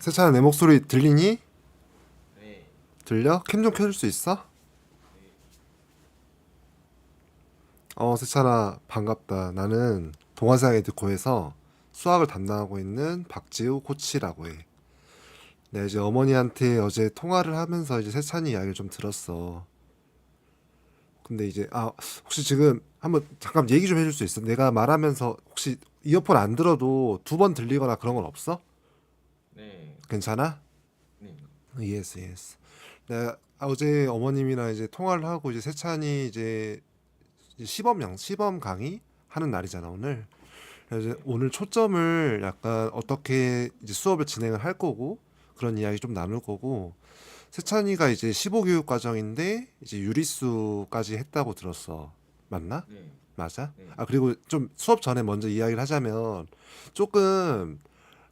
세찬아 내 목소리 들리니? 네, 들려? 캠 좀 켜줄 수 있어? 네, 세찬아 반갑다. 나는 동아시아 에듀코에서 수학을 담당하고 있는 박지우 코치라고 해. 내가 이제 어머니한테 어제 통화를 하면서 이제 세찬이 이야기를 좀 들었어. 근데 이제 혹시 지금 한번 잠깐 얘기 좀 해줄 수 있어? 내가 말하면서 혹시 이어폰 안 들어도 두 번 들리거나 그런 건 없어? 네, 괜찮아? 네, 예스 예스. 내가 어제 어머님이랑 이제 통화를 하고 이제 세찬이 이제 시범 강의 하는 날이잖아 오늘. 그래서 네, 오늘 초점을 약간 어떻게 이제 수업을 진행을 할 거고 그런 이야기 좀 나눌 거고 세찬이가 이제 15교육 과정인데 이제 유리수까지 했다고 들었어. 맞나? 네, 맞아? 네, 그리고 좀 수업 전에 먼저 이야기를 하자면 조금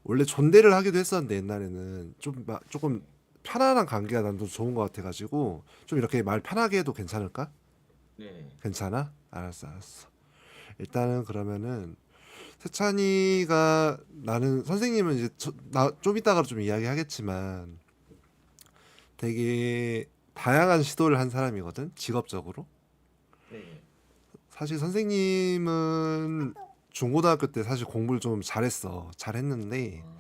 원래 존대를 하기도 했었는데 옛날에는 조금 편안한 관계가 난 더 좋은 것 같아가지고 좀 이렇게 말 편하게 해도 괜찮을까? 네, 괜찮아? 알았어 알았어. 일단은 그러면은 세찬이가 나는 선생님은 이제 나 좀 이따가 좀 이야기하겠지만 되게 다양한 시도를 한 사람이거든 직업적으로. 네, 사실 선생님은 중고등학교 때 사실 공부를 좀 잘했는데 아,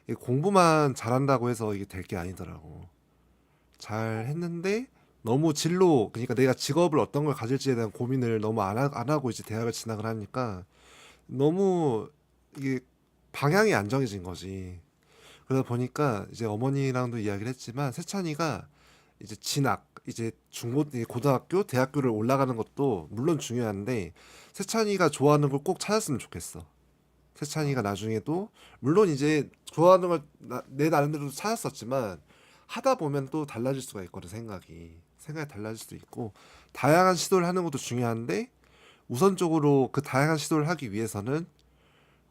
이 공부만 잘한다고 해서 이게 될 게 아니더라고. 잘했는데 너무 그러니까 내가 직업을 어떤 걸 가질지에 대한 고민을 너무 안 하고 이제 대학을 진학을 하니까 너무 이게 방향이 안 정해진 거지. 그러다 보니까 이제 어머니랑도 이야기를 했지만 세찬이가 이제 이제 고등학교, 대학교를 올라가는 것도 물론 중요한데 세찬이가 좋아하는 걸 꼭 찾았으면 좋겠어. 세찬이가 아, 나중에도 물론 이제 좋아하는 걸 내 나름대로 찾았었지만 하다 보면 또 달라질 수가 있거든 생각이 달라질 수도 있고 다양한 시도를 하는 것도 중요한데 우선적으로 그 다양한 시도를 하기 위해서는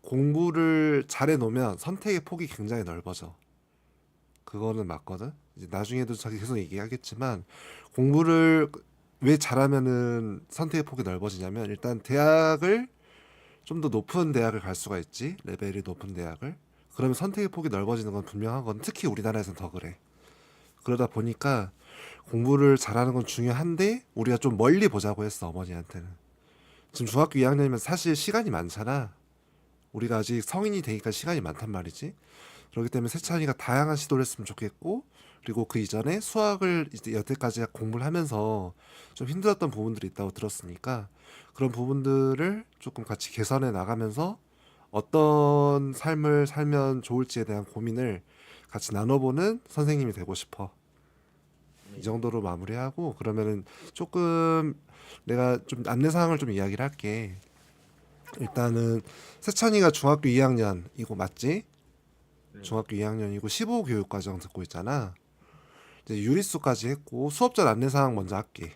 공부를 잘해 놓으면 선택의 폭이 굉장히 넓어져. 그거는 맞거든. 이제 나중에도 자기 계속 얘기하겠지만 공부를 왜 잘하면은 선택의 폭이 넓어지냐면 일단 대학을 좀 더 높은 대학을 갈 수가 있지. 레벨이 높은 대학을. 그러면 선택의 폭이 넓어지는 건 분명하거든. 특히 우리나라에서는 더 그래. 그러다 보니까 공부를 잘하는 건 중요한데 우리가 좀 멀리 보자고 했어 어머니한테는. 지금 중학교 2학년이면 사실 시간이 많잖아. 우리가 아직 성인이 되니까 시간이 많단 말이지. 그렇기 때문에 네, 세찬이가 다양한 시도를 했으면 좋겠고 그리고 그 이전에 수학을 이제 여태까지 공부를 하면서 좀 힘들었던 부분들이 있다고 들었으니까 그런 부분들을 조금 같이 개선해 나가면서 어떤 삶을 살면 좋을지에 대한 고민을 같이 나눠보는 선생님이 되고 싶어. 이 네, 정도로 마무리하고 그러면은 조금 내가 좀 안내 사항을 좀 이야기를 할게. 일단은 세찬이가 중학교 2학년 이거 맞지? 네, 중학교 2학년이고 15 교육과정 듣고 있잖아. 이제 유리수까지 했고 수업전 안내사항 먼저 할게.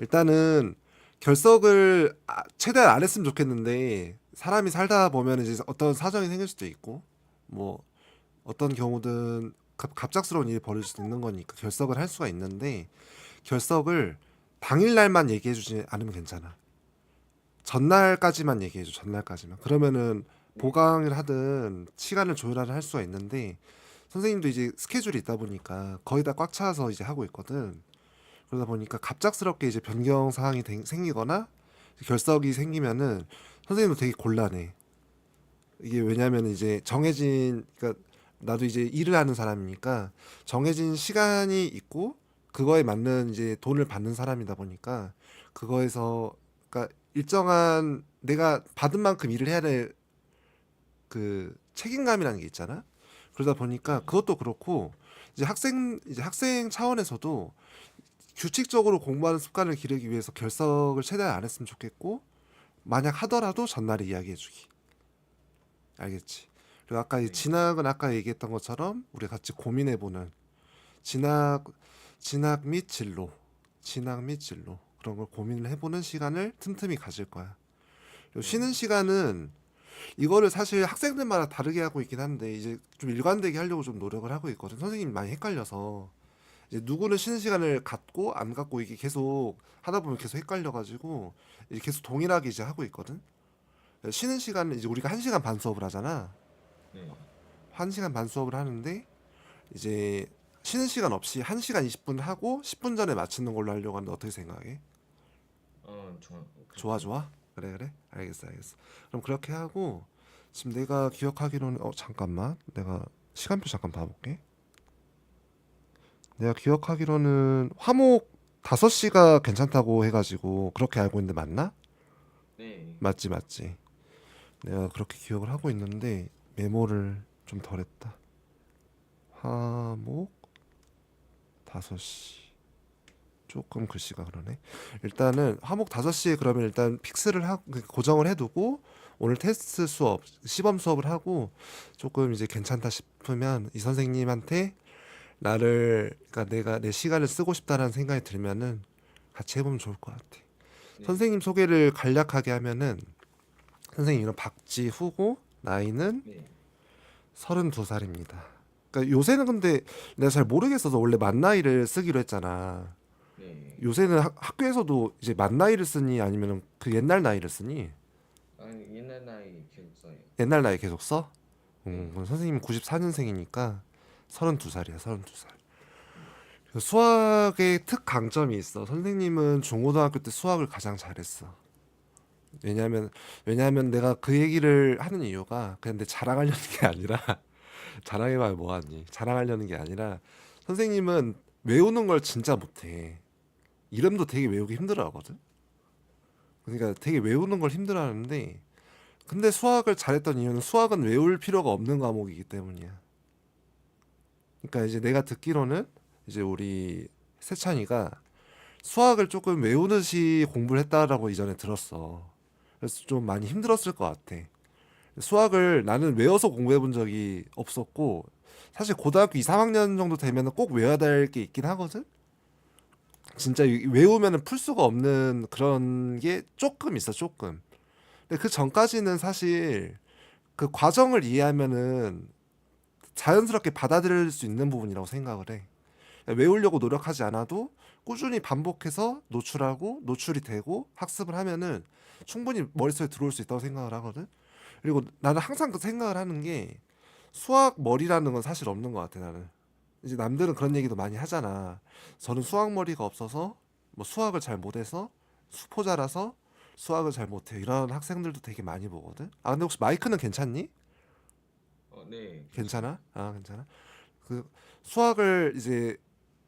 일단은 결석을 최대한 안 했으면 좋겠는데 사람이 살다 보면 이제 어떤 사정이 생길 수도 있고 뭐 어떤 경우든 갑작스러운 일이 벌어질 수도 있는 거니까 결석을 할 수가 있는데 결석을 당일날만 얘기해주지 않으면 괜찮아. 전날까지만 얘기해줘. 전날까지만. 그러면은 네, 보강을 하든 시간을 조율하든 할 수가 있는데 선생님도 이제 스케줄이 있다 보니까 거의 다 꽉 차서 이제 하고 있거든. 그러다 보니까 갑작스럽게 이제 변경 사항이 생기거나 결석이 생기면은 선생님도 되게 곤란해. 이게 왜냐면 이제 그러니까 나도 이제 일을 하는 사람이니까 정해진 시간이 있고 그거에 맞는 이제 돈을 받는 사람이다 보니까 그거에서 그러니까 일정한 내가 받은 만큼 일을 해야 될 그 책임감이라는 게 있잖아. 그러다 보니까 네, 그것도 그렇고 이제 학생 차원에서도 규칙적으로 공부하는 습관을 기르기 위해서 결석을 최대한 안 했으면 좋겠고 만약 하더라도 전날에 이야기해주기. 알겠지? 그리고 아까 이 네, 진학은 아까 얘기했던 것처럼 우리 같이 고민해보는 진학 진학 및 진로 진학 및 진로 그런 걸 고민을 해보는 시간을 틈틈이 가질 거야. 그리고 네, 쉬는 시간은 이거를 사실 학생들마다 다르게 하고 있긴 한데 이제 좀 일관되게 하려고 좀 노력을 하고 있거든. 선생님이 많이 헷갈려서 이제 누구는 쉬는 시간을 갖고 안 갖고 이게 계속 하다 보면 계속 헷갈려가지고 이제 계속 동일하게 이제 하고 있거든. 쉬는 시간은 이제 우리가 1시간 반 수업을 하잖아. 네, 1시간 반 수업을 하는데 이제 쉬는 시간 없이 1시간 20분 하고 10분 전에 마치는 걸로 하려고 하는데 어떻게 생각해? 좋아. 좋아 그렇게. 좋아? 그래 그래 알겠어 알겠어. 그럼 그렇게 하고 지금 내가 기억하기로는 잠깐만 내가 시간표 잠깐 봐볼게. 내가 기억하기로는 화목 5시가 괜찮다고 해가지고 그렇게 알고 있는데 맞나? 네. 맞지 맞지. 내가 그렇게 기억을 하고 있는데 메모를 좀 덜 했다. 화목 5시 조금 글씨가 그러네. 일단은 화목 5시에 그러면 일단 픽스를 하고 고정을 해두고 오늘 테스트 수업 시범 수업을 하고 조금 이제 괜찮다 싶으면 이 선생님한테 나를 그러니까 내가 내 시간을 쓰고 싶다라는 생각이 들면은 같이 해보면 좋을 것 같아. 네. 선생님 소개를 간략하게 하면은 선생님 이름 박지후고 나이는 네. 32살입니다. 그러니까 요새는 근데 내가 잘 모르겠어서 원래 만 나이를 쓰기로 했잖아. 네. 요새는 학교에서도 이제 만 나이를 쓰니 아니면 그 옛날 나이를 쓰니? 아니 옛날 나이 계속 써요. 옛날 나이 계속 써? 네. 그럼 선생님은 94년생이니까 32살이야, 32살. 네. 수학의 특 강점이 있어. 선생님은 중고등학교 때 수학을 가장 잘했어. 왜냐하면 내가 그 얘기를 하는 이유가 그냥 내 자랑하려는 게 아니라 자랑해봐야 뭐하니? 자랑하려는 게 아니라 선생님은 외우는 걸 진짜 못해. 이름도 되게 외우기 힘들어하거든. 그러니까 되게 외우는 걸 힘들어하는데 근데 수학을 잘했던 이유는 수학은 외울 필요가 없는 과목이기 때문이야. 그러니까 이제 내가 듣기로는 이제 우리 세찬이가 수학을 조금 외우듯이 공부를 했다라고 이전에 들었어. 그래서 좀 많이 힘들었을 것 같아. 수학을 나는 외워서 공부해 본 적이 없었고 사실 고등학교 2, 3학년 정도 되면 꼭 외워야 될 게 있긴 하거든. 진짜 외우면은 풀 수가 없는 그런 게 조금 있어, 조금. 근데 그 전까지는 사실 그 과정을 이해하면은 자연스럽게 받아들일 수 있는 부분이라고 생각을 해. 외우려고 노력하지 않아도 꾸준히 반복해서 노출하고 노출이 되고 학습을 하면은 충분히 머릿속에 들어올 수 있다고 생각을 하거든. 그리고 나는 항상 그 생각을 하는 게 수학 머리라는 건 사실 없는 것 같아 나는. 이제 남들은 그런 얘기도 많이 하잖아. 저는 수학 머리가 없어서 뭐 수학을 잘 못해서 수포자라서 수학을 잘 못해요. 이런 학생들도 되게 많이 보거든. 아 근데 혹시 마이크는 괜찮니? 네. 괜찮아요. 괜찮아? 아 괜찮아. 그 수학을 이제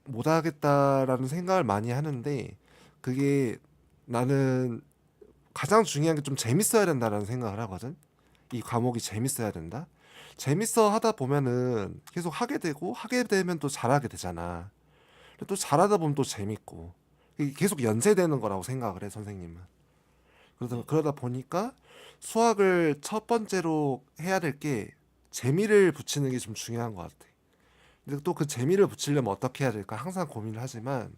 못하겠다라는 생각을 많이 하는데 그게 나는 가장 중요한 게 좀 재밌어야 된다라는 생각을 하거든. 이 과목이 재밌어야 된다. 재밌어 하다 보면은 계속 하게 되고 하게 되면 또 잘하게 되잖아. 또 잘하다 보면 또 재밌고 이게 계속 연쇄되는 거라고 생각을 해 선생님은. 네. 그러다 보니까 수학을 첫 번째로 해야 될 게 재미를 붙이는 게 좀 중요한 것 같아. 근데 또 그 재미를 붙이려면 어떻게 해야 될까 항상 고민을 하지만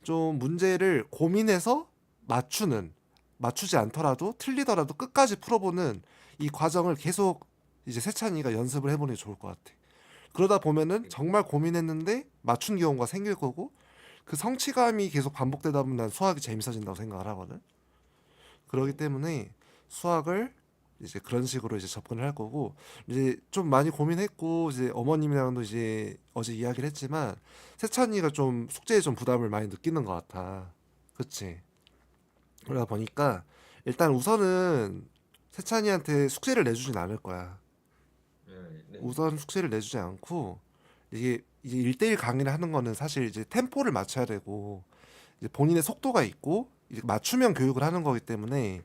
좀 문제를 고민해서 맞추는 맞추지 않더라도 틀리더라도 끝까지 풀어보는 이 과정을 계속 이제 세찬이가 연습을 해보는 게 좋을 것 같아. 그러다 보면은 네. 정말 고민했는데 맞춘 경우가 생길 거고 그 성취감이 계속 반복되다 보면 난 수학이 재밌어진다고 생각을 하거든. 그렇기 네. 때문에 수학을 이제 그런 식으로 이제 접근을 할 거고 이제 좀 많이 고민했고 이제 어머님이랑도 이제 어제 이야기를 했지만 세찬이가 좀 숙제에 좀 부담을 많이 느끼는 것 같아. 그치? 네. 그러다 보니까 일단 우선은 세찬이한테 숙제를 내주진 않을 거야. 네. 네. 우선 숙제를 내주지 않고 이게 1대1 강의를 하는 거는 사실 이제 템포를 맞춰야 되고 이제 본인의 속도가 있고 이제 맞춤형 교육을 하는 거기 때문에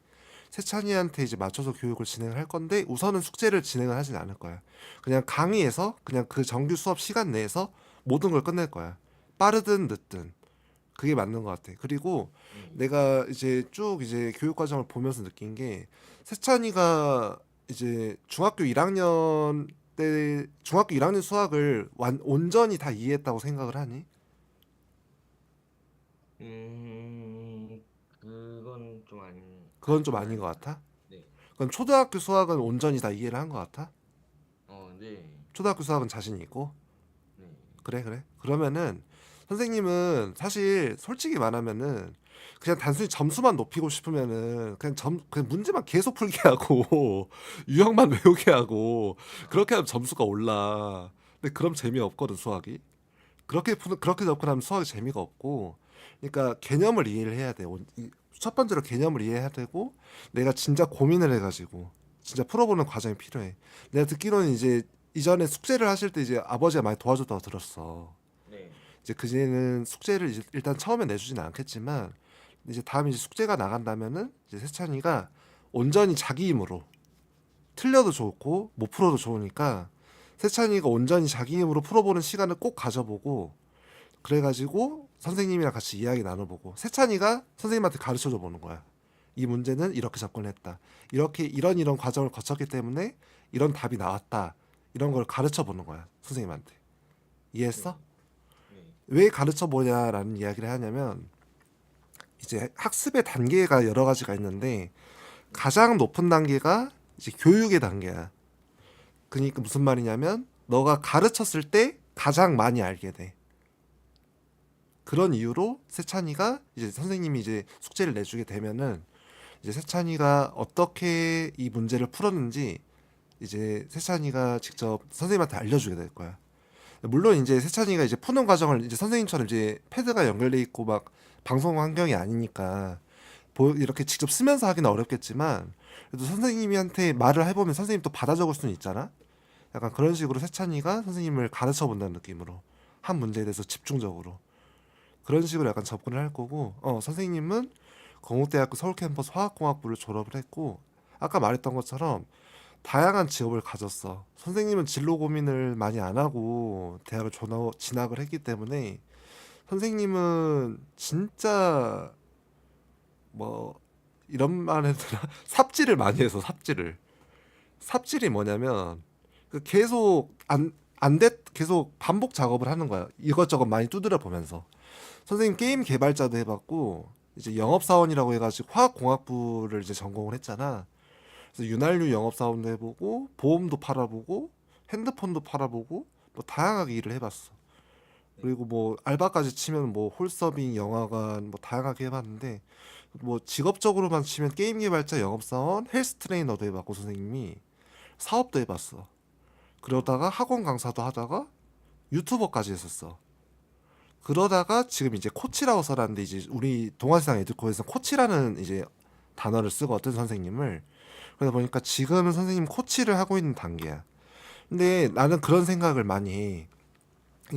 세찬이한테 이제 맞춰서 교육을 진행을 할 건데 우선은 숙제를 진행을 하진 않을 거야. 그냥 강의에서 그냥 그 정규 수업 시간 내에서 모든 걸 끝낼 거야. 빠르든 늦든 그게 맞는 것 같아. 그리고 네. 내가 이제 쭉 이제 교육 과정을 보면서 느낀 게 세찬이가 이제 중학교 1학년 수학을 온전히 다 이해했다고 생각을 하니? 그건 좀 그건 좀 좀 아닌 것 아닙니다. 같아. 네. 그럼 초등학교 수학은 온전히 다 이해를 한 것 같아? 네. 초등학교 수학은 자신이 있고? 네. 그래 그래. 그러면은 선생님은 사실 솔직히 말하면은 그냥 단순히 점수만 높이고 싶으면은 그냥 문제만 계속 풀게 하고 유형만 외우게 하고 그렇게 하면 점수가 올라. 근데 그럼 재미없거든 수학이. 그렇게 접근하면 수학이 재미가 없고, 그러니까 개념을 이해를 해야 돼. 첫 번째로 개념을 이해해야 되고, 내가 진짜 고민을 해가지고 진짜 풀어보는 과정이 필요해. 내가 듣기로는 이제 이전에 숙제를 하실 때 이제 아버지가 많이 도와줬다고 들었어. 네. 이제 그제는 숙제를 일단 처음에 내주지는 않겠지만, 이제 다음에 이제 숙제가 나간다면은 이제 세찬이가 온전히 자기 힘으로 틀려도 좋고 못 풀어도 좋으니까 세찬이가 온전히 자기 힘으로 풀어보는 시간을 꼭 가져보고, 그래가지고 선생님이랑 같이 이야기 나눠보고 세찬이가 선생님한테 가르쳐줘 보는 거야. 이 문제는 이렇게 접근했다. 이렇게 이런 과정을 거쳤기 때문에 이런 답이 나왔다. 이런 걸 가르쳐 보는 거야 선생님한테. 이해했어? 네. 왜 가르쳐 보냐라는 이야기를 하냐면, 이제 학습의 단계가 여러 가지가 있는데 가장 높은 단계가 이제 교육의 단계야. 그러니까 무슨 말이냐면 너가 가르쳤을 때 가장 많이 알게 돼. 그런 이유로 세찬이가 이제 선생님이 이제 숙제를 내주게 되면은 이제 세찬이가 어떻게 이 문제를 풀었는지 이제 세찬이가 직접 선생님한테 알려주게 될 거야. 물론 이제 세찬이가 이제 푸는 과정을 이제 선생님처럼 이제 패드가 연결돼 있고 막 방송 환경이 아니니까 이렇게 직접 쓰면서 하기는 어렵겠지만, 그래도 선생님한테 말을 해보면 선생님 또 받아 적을 수는 있잖아. 약간 그런 식으로 세찬이가 선생님을 가르쳐 본다는 느낌으로 한 문제에 대해서 집중적으로 그런 식으로 약간 접근을 할 거고, 선생님은 건국대학교 서울캠퍼스 화학공학부를 졸업을 했고, 아까 말했던 것처럼 다양한 직업을 가졌어. 선생님은 진로 고민을 많이 안 하고 대학을 진학을 했기 때문에 선생님은 진짜 뭐 이런 말 해도 되나? 삽질을 많이 해서 삽질이 뭐냐면 계속 계속 반복 작업을 하는 거야. 이것저것 많이 두드려 보면서. 선생님 게임 개발자도 해봤고 이제 영업사원이라고 해가지고 화학공학부를 이제 전공을 했잖아. 그래서 윤활유 영업사원도 해보고 보험도 팔아보고 핸드폰도 팔아보고 뭐 다양하게 일을 해봤어. 그리고 뭐 알바까지 치면 뭐 홀서빙, 영화관 뭐 다양하게 해봤는데, 뭐 직업적으로만 치면 게임 개발자, 영업사원, 헬스 트레이너도 해봤고 선생님이 사업도 해봤어. 그러다가 학원 강사도 하다가 유튜버까지 했었어. 그러다가 지금 이제 코치라고 써놨는데, 이제 우리 동아시장 에듀코에서 코치라는 이제 단어를 쓰거든 선생님을. 그러다 보니까 지금은 선생님 코치를 하고 있는 단계야. 근데 나는 그런 생각을 많이 해.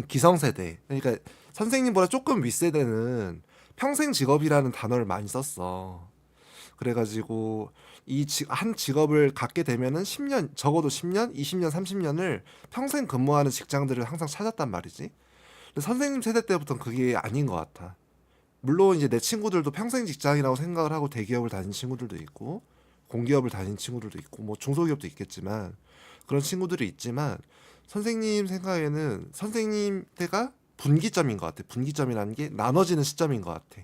기성세대, 그러니까 선생님보다 조금 윗세대는 평생 직업이라는 단어를 많이 썼어. 그래가지고 한 직업을 갖게 되면은 10년, 적어도 10년, 20년, 30년을 평생 근무하는 직장들을 항상 찾았단 말이지. 근데 선생님 세대 때부터는 그게 아닌 것 같아. 물론 이제 내 친구들도 평생 직장이라고 생각을 하고 대기업을 다닌 친구들도 있고 공기업을 다닌 친구들도 있고 뭐 중소기업도 있겠지만, 그런 친구들이 있지만 선생님 생각에는 선생님 때가 분기점인 것 같아. 분기점이라는 게 나눠지는 시점인 것 같아.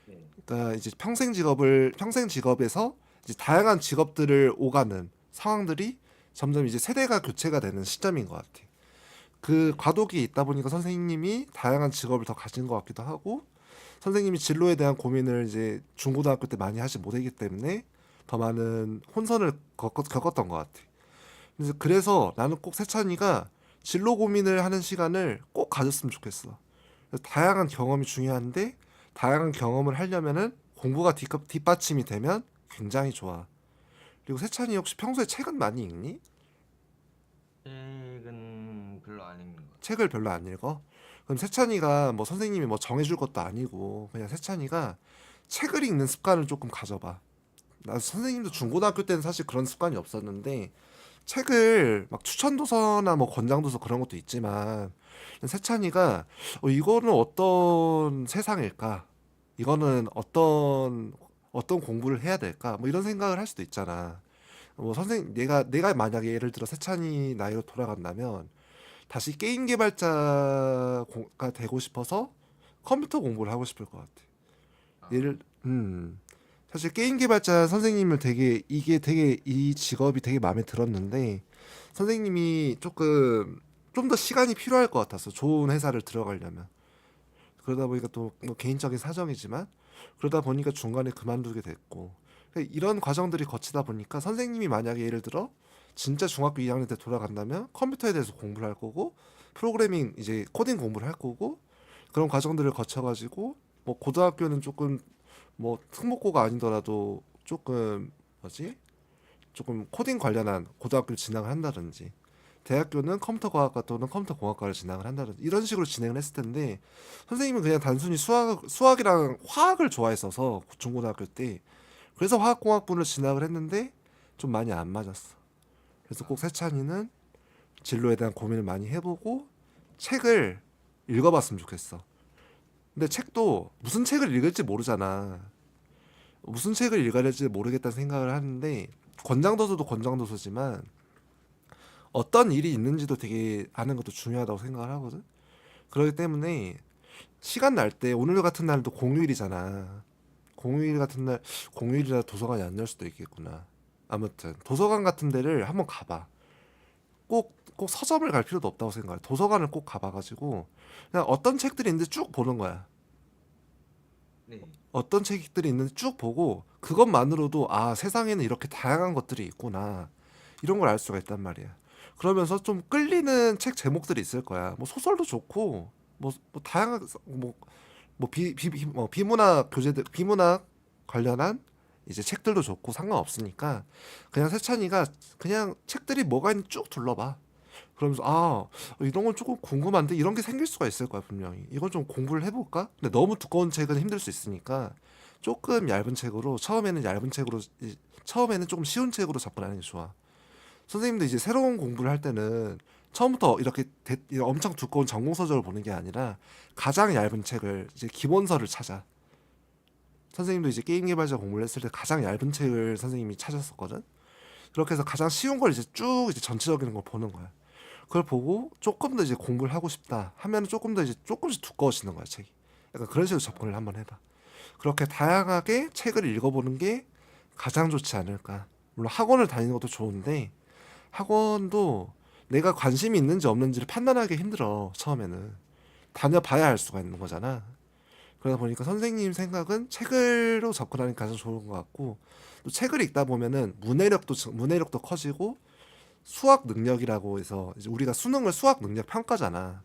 네. 그러니까 이제 평생 직업에서 이제 다양한 직업들을 오가는 상황들이 점점 이제 세대가 교체가 되는 시점인 것 같아. 그 과도기에 있다 보니까 선생님이 다양한 직업을 더 가진 것 같기도 하고, 선생님이 진로에 대한 고민을 이제 중고등학교 때 많이 하지 못했기 때문에 더 많은 혼선을 겪었던 것 같아. 그래서 나는 꼭 세찬이가 진로 고민을 하는 시간을 꼭 가졌으면 좋겠어. 다양한 경험이 중요한데 다양한 경험을 하려면은 공부가 뒷받침이 되면 굉장히 좋아. 그리고 세찬이 혹시 평소에 책은 많이 읽니? 책은 별로 안 읽는 것 같아요. 책을 별로 안 읽어? 그럼 세찬이가 뭐 선생님이 뭐 정해줄 것도 아니고 그냥 세찬이가 책을 읽는 습관을 조금 가져봐. 나 선생님도 중고등학교 때는 사실 그런 습관이 없었는데 책을 막 추천도서나 뭐 권장도서 그런 것도 있지만, 세찬이가 이거는 어떤 세상일까? 이거는 어떤 공부를 해야 될까? 뭐 이런 생각을 할 수도 있잖아. 뭐 내가 만약에 예를 들어 세찬이 나이로 돌아간다면 다시 게임 개발자가 되고 싶어서 컴퓨터 공부를 하고 싶을 것 같아. 아, 예를 사실 게임 개발자 선생님을 되게 이 직업이 되게 마음에 들었는데, 선생님이 조금 좀 더 시간이 필요할 것 같았어. 좋은 회사를 들어가려면. 그러다 보니까 또 뭐 개인적인 사정이지만 그러다 보니까 중간에 그만두게 됐고, 그러니까 이런 과정들이 거치다 보니까 선생님이 만약에 예를 들어 진짜 중학교 2학년 때 돌아간다면 컴퓨터에 대해서 공부를 할 거고 프로그래밍 이제 코딩 공부를 할 거고 그런 과정들을 거쳐가지고 뭐 고등학교는 조금 뭐 특목고가 아니더라도 조금 뭐지 조금 코딩 관련한 고등학교를 진학을 한다든지 대학교는 컴퓨터과학과 또는 컴퓨터공학과를 진학을 한다든지 이런 식으로 진행을 했을 텐데 선생님은 그냥 단순히 수학이랑 화학을 좋아했어서 중고등학교 때 그래서 화학공학부를 진학을 했는데 좀 많이 안 맞았어. 그래서 꼭 세찬이는 진로에 대한 고민을 많이 해보고 책을 읽어봤으면 좋겠어. 근데 책도 무슨 책을 읽을지 모르잖아. 무슨 책을 읽어야 될지 모르겠다는 생각을 하는데 권장도서도 권장도서지만 어떤 일이 있는지도 되게 아는 것도 중요하다고 생각을 하거든. 그렇기 때문에 시간 날 때 오늘 같은 날도 공휴일이잖아. 공휴일 같은 날 공휴일이라 도서관이 안 열 수도 있겠구나. 아무튼 도서관 같은 데를 한번 가봐. 꼭 서점을 갈 필요도 없다고 생각해. 도서관을 꼭 가봐가지고 그냥 어떤 책들이 있는지 쭉 보는 거야. 네. 어떤 책들이 있는지 쭉 보고 그것만으로도 아 세상에는 이렇게 다양한 것들이 있구나 이런 걸 알 수가 있단 말이야. 그러면서 좀 끌리는 책 제목들이 있을 거야. 뭐 소설도 좋고 뭐 다양한 뭐 비문학 교재들 비문학 관련한 이제 책들도 좋고 상관없으니까 그냥 세찬이가 그냥 책들이 뭐가 있는지 쭉 둘러봐. 그러면서 아 이런 건 조금 궁금한데 이런 게 생길 수가 있을 거야 분명히. 이건 좀 공부를 해볼까? 근데 너무 두꺼운 책은 힘들 수 있으니까 조금 얇은 책으로 처음에는 조금 쉬운 책으로 접근하는 게 좋아. 선생님도 이제 새로운 공부를 할 때는 처음부터 이렇게 엄청 두꺼운 전공 서적을 보는 게 아니라 가장 얇은 책을 이제 기본서를 찾아. 선생님도 이제 게임 개발자 공부를 했을 때 가장 얇은 책을 선생님이 찾았었거든. 그렇게 해서 가장 쉬운 걸 이제 쭉 이제 전체적인 걸 보는 거야. 그걸 보고 조금 더 이제 공부를 하고 싶다 하면 조금 더 이제 조금씩 두꺼워지는 거야 책이. 약간 그런 식으로 접근을 한번 해봐. 그렇게 다양하게 책을 읽어보는 게 가장 좋지 않을까. 물론 학원을 다니는 것도 좋은데 학원도 내가 관심이 있는지 없는지를 판단하기 힘들어 처음에는. 다녀봐야 알 수가 있는 거잖아. 그러다 보니까 선생님 생각은 책으로 접근하는 게 가장 좋은 것 같고 또 책을 읽다 보면은 문해력도 커지고 수학 능력이라고 해서 이제 우리가 수능을 수학 능력 평가잖아.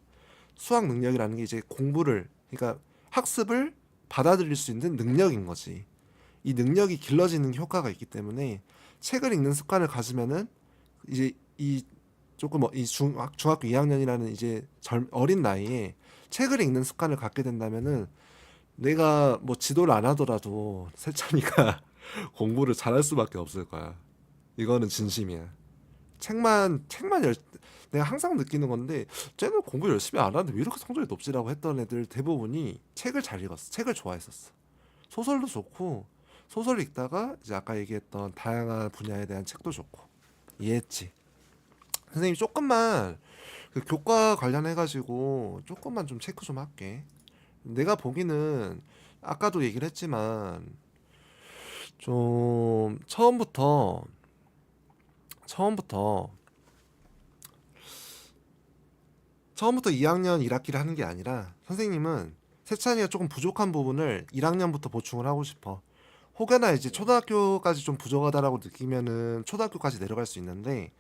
수학 능력이라는 게 이제 공부를 그러니까 학습을 받아들일 수 있는 능력인 거지. 이 능력이 길러지는 효과가 있기 때문에 책을 읽는 습관을 가지면은 이제 이 조금 중학교 2학년이라는 이제 어린 나이에 책을 읽는 습관을 갖게 된다면은 내가 뭐 지도를 안 하더라도 세찬이가 공부를 잘할 수밖에 없을 거야. 이거는 진심이야. 책만 내가 항상 느끼는 건데 쟤는 공부 열심히 안 하는데 왜 이렇게 성적이 높지라고 했던 애들 대부분이 책을 잘 읽었어. 책을 좋아했었어. 소설도 좋고 소설 읽다가 이제 아까 얘기했던 다양한 분야에 대한 책도 좋고 이해했지? 선생님 조금만 그 교과 관련해 가지고 조금만 좀 체크 좀 할게. 내가 보기는 아까도 얘기를 했지만 좀 처음부터 처음부터 2학년 1학기를 하는 게 아니라 선생님은 세찬이가 조금 부족한 부분을 1학년부터 보충을 하고 싶어. 혹여나 이제 네. 초등학교까지 좀 부족하다라고 느끼면은 초등학교까지 내려갈 수 있는데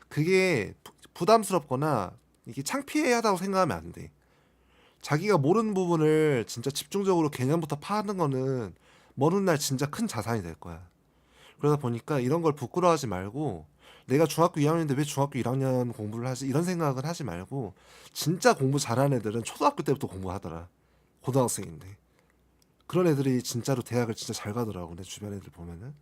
그게 부담스럽거나 이게 창피하다고 생각하면 안 돼. 자기가 모르는 부분을 진짜 집중적으로 개념부터 파는 거는 먼 훗날 진짜 큰 자산이 될 거야. 그러다 보니까 이런 걸 부끄러워하지 말고 내가 중학교 2학년인데 왜 중학교 1학년 공부를 하지? 이런 생각을 하지 말고 진짜 공부 잘하는 애들은 초등학교 때부터 공부하더라. 고등학생인데. 그런 애들이 진짜로 대학을 진짜 잘 가더라고. 내 주변 애들 보면은.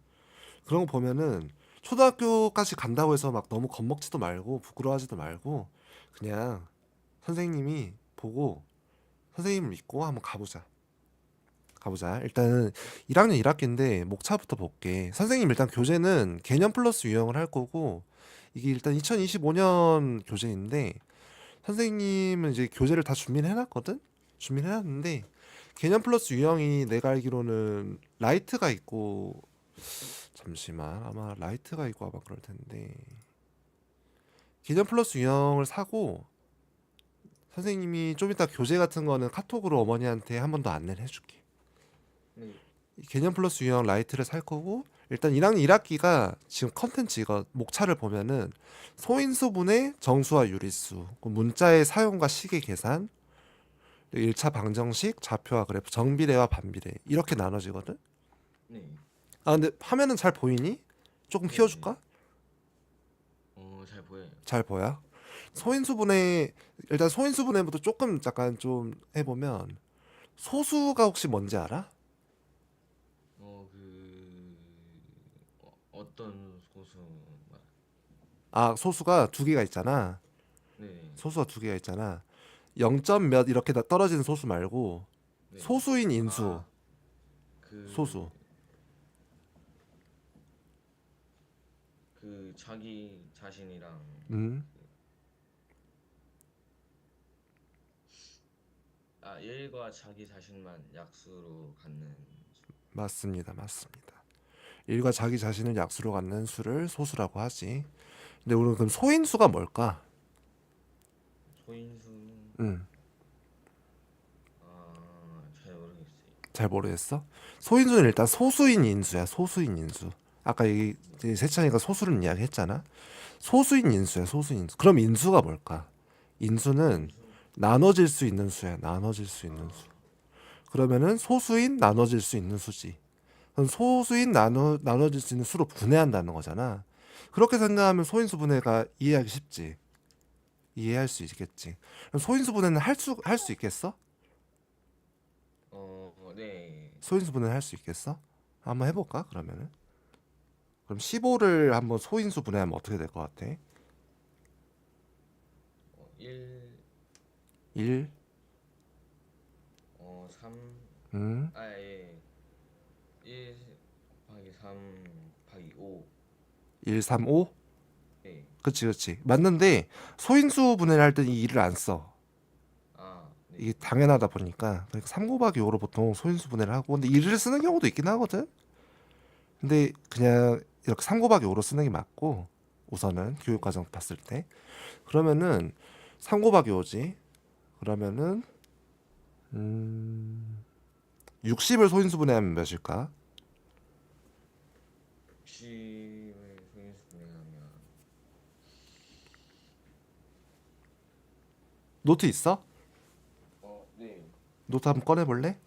그런 거 보면은 초등학교까지 간다고 해서 막 너무 겁먹지도 말고 부끄러워하지도 말고 그냥 선생님이 보고 선생님을 믿고 한번 가보자. 가보자. 일단은 1학년 1학기인데 목차부터 볼게. 선생님 일단 교재는 개념 플러스 유형을 할 거고 이게 일단 2025년 교재인데 선생님은 이제 교재를 다 준비를 해놨거든? 준비를 해놨는데 개념 플러스 유형이 내가 알기로는 라이트가 있고 잠시만 아마 라이트가 있고 아마 그럴 텐데 개념 플러스 유형을 사고 선생님이 좀 이따 교재 같은 거는 카톡으로 어머니한테 한 번 더 안내를 해줄게. 네. 이 개념 플러스 유형 라이트를 살 거고 일단 1학년 1학기가 지금 컨텐츠 이거 목차를 보면은 소인수분해 정수와 유리수, 그 문자의 사용과 시계 계산, 1차 방정식, 좌표와 그래프, 정비례와 반비례 이렇게 나눠지거든. 네. 아 근데 화면은 잘 보이니? 조금 네. 키워줄까? 잘 보여요. 잘 보여? 소인수분해 일단 소인수분해부터 조금 잠깐 좀 해보면 소수가 혹시 뭔지 알아? 어떤 소수 말? 아 소수가 두 개가 있잖아. 네. 소수가 두 개가 있잖아. 0점 몇 이렇게 다 떨어지는 소수 말고 네. 소수인 인수 아, 그, 소수. 그 자기 자신이랑 음 일과 자기 자신만 약수로 갖는 맞습니다, 맞습니다. 일과 자기 자신을 약수로 갖는 수를 소수라고 하지. 근데 우리는 그럼 소인수가 뭘까? 소인수는 음, 잘 모르겠어요. 잘 모르겠어. 소인수는 일단 소수인 인수야, 소수인 인수. 아까 이제 세찬이가 소수를 이야기했잖아. 소수인 인수야, 소수인 인수. 그럼 인수가 뭘까? 인수는 인수. 나눠질 수 있는 수야, 나눠질 수 있는 수. 그러면은 소수인 나눠질 수 있는 수지. 그럼 소수인 나눠질 수 있는 수로 분해한다는 거잖아. 그렇게 생각하면 소인수 분해가 이해하기 쉽지. 이해할 수 있겠지. 그럼 소인수 분해는 할 수 있겠어? 네. 소인수 분해는 할 수 있겠어? 한번 해볼까? 그러면은. 그럼 15를 한번 소인수 분해하면 어떻게 될 것 같아? 1, 1, 3, 음, 예. 1 곱하기 3 곱하기 5. 1, 3, 5? 네. 그치, 그치. 맞는데 소인수 분해를 할 때 이 1을 안 써. 네. 이게 당연하다 보니까. 그러니까 3 곱하기 5로 보통 소인수 분해를 하고 근데 1을 쓰는 경우도 있긴 하거든. 근데 그냥 이렇게 3 곱하기 5로 쓰는 게 맞고 우선은 교육과정 봤을 때 그러면은 3 곱하기 5지 그러면은 60을 소인수분해하면 몇일까? 60을 소인수 분해하면 노트 있어? 네. 노트 한번 꺼내볼래?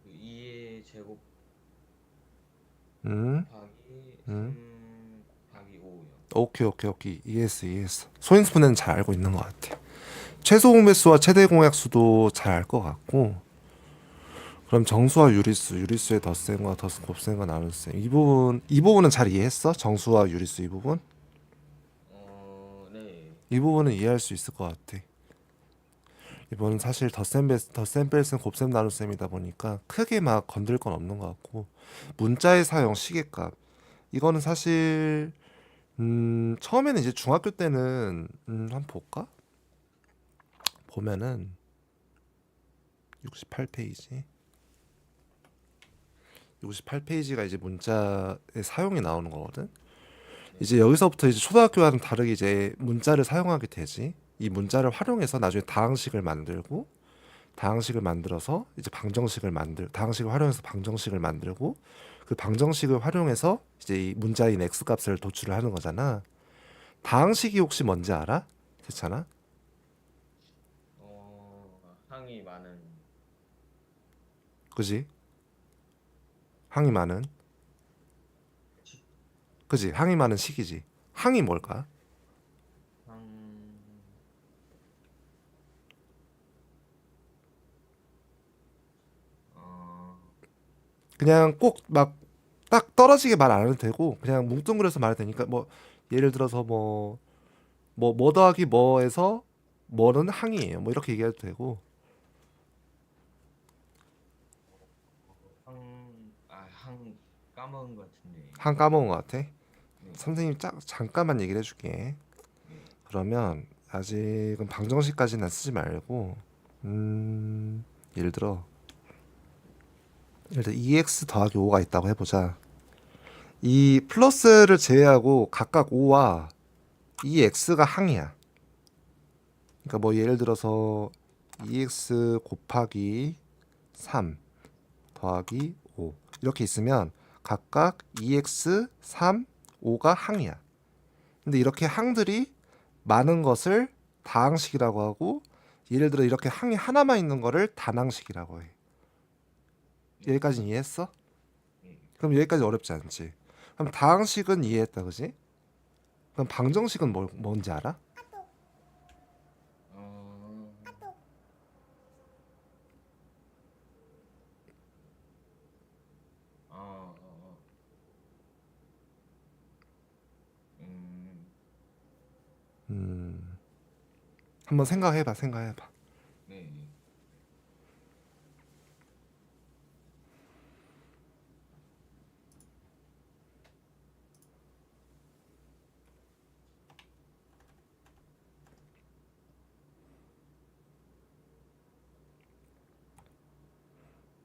그 2의 제곱 음, 곱하기 음. 3 곱하기 5요. 오케이 오케이 오케이 이해했어 이해했어. 소인수분해는 잘 알고 있는 것 같아. 최소 공배수와 최대 공약수도 잘 알 것 같고 그럼 정수와 유리수, 유리수의 덧셈과 곱셈과 나눗셈 이 부분은 잘 이해했어? 정수와 유리수 이 부분? 네. 이 부분은 이해할 수 있을 것 같아. 이번은 사실 덧셈 뺄셈 곱셈 나눗셈이다 보니까 크게 막 건들 건 없는 것 같고 문자의 사용 시계값 이거는 사실 처음에는 이제 중학교 때는 한번 볼까? 보면은 68페이지 68페이지가 이제 문자의 사용이 나오는 거거든. 네. 이제 여기서부터 이제 초등학교와는 다르게 이제 문자를 사용하게 되지. 이 문자를 활용해서 나중에 다항식을 만들고 다항식을 만들어서 이제 다항식을 활용해서 방정식을 만들고 그 방정식을 활용해서 이제 이 문자인 x 값을 도출을 하는 거잖아. 다항식이 혹시 뭔지 알아? 세찬아? 항이 많은 그지? 항이 많은 식, 그지? 항이 많은 식이지. 항이 뭘까? 항, 어, 그냥 꼭 막 딱 떨어지게 말 안 해도 되고 그냥 뭉뚱그려서 말해도 되니까 뭐 예를 들어서 뭐 더하기 뭐에서 뭐는 항이에요. 뭐 이렇게 얘기해도 되고 항, 항 까먹은 것 같은데. 항 까먹은 것 같아. 네. 선생님 잠깐만 얘기를 해줄게. 네. 그러면 아직은 방정식까지는 쓰지 말고 예를 들어 2x 더하기 5가 있다고 해보자. 이 플러스를 제외하고 각각 5와 이 x가 항이야. 그러니까 뭐 예를 들어서 2x 곱하기 3 더하기 5 이렇게 있으면 각각 2x, 3, 5가 항이야. 근데 이렇게 항들이 많은 것을 다항식이라고 하고, 예를 들어 이렇게 항이 하나만 있는 거를 단항식이라고 해. 여기까지 이해했어? 네. 그럼 여기까지 어렵지 않지. 그럼 다항식은 이해했다, 그지? 그럼 방정식은 뭔지 알아? 어. 어. 어. 한번 생각해봐. 네. 네.